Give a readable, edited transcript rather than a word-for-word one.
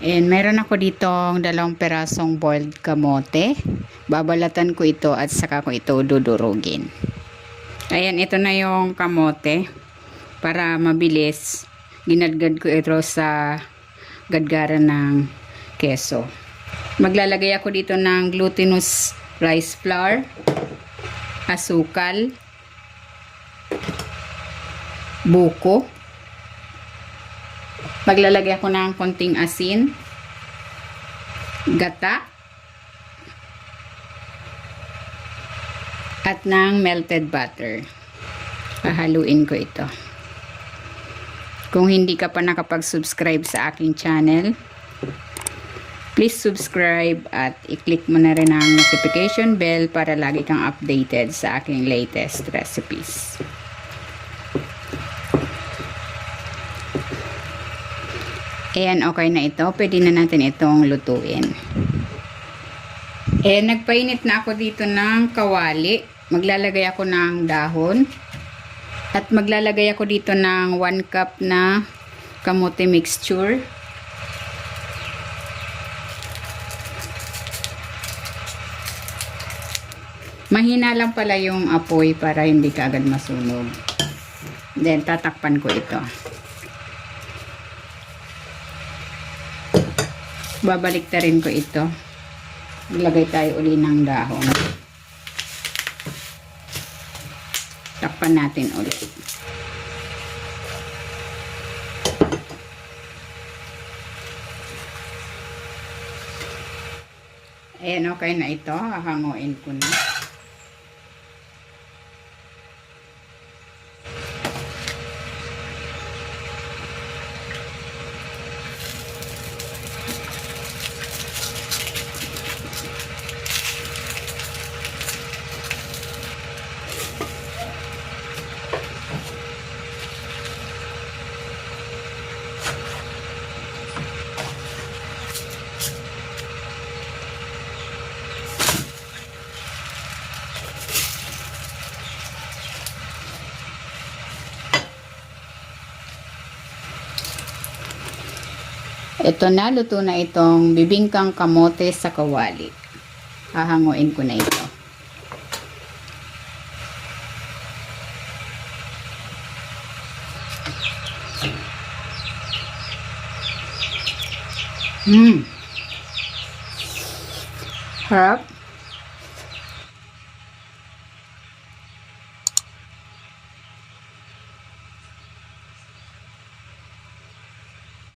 And meron ako ditong 2 pirasong boiled kamote. Babalatan ko ito at saka ko ito dudurugin. Ayan, ito na yung kamote. Para mabilis, ginadgad ko ito sa gadgaran ng keso. Maglalagay ako dito ng glutinous rice flour, asukal, buko. Maglalagay ako ng konting asin, gata, at ng melted butter. Hahaluin ko ito. Kung hindi ka pa nakapag-subscribe sa aking channel, please subscribe at i-click mo na rin ang notification bell para lagi kang updated sa aking latest recipes. Ayan, okay na ito. Pwede na natin itong lutuin. Nagpainit na ako dito ng kawali. Maglalagay ako ng dahon. At maglalagay ako dito ng 1 cup na kamote mixture. Mahina lang pala yung apoy para hindi ka agad masunog. Then, tatakpan ko ito. Babalik ta rin ko ito. Ilagay tayo uli ng dahon. Takpan natin ulit. Ayan, okay na ito. Hahanguin ko na. Ito na, luto na itong bibingkang kamote sa kawali. Hahanguin ko na ito. Harap.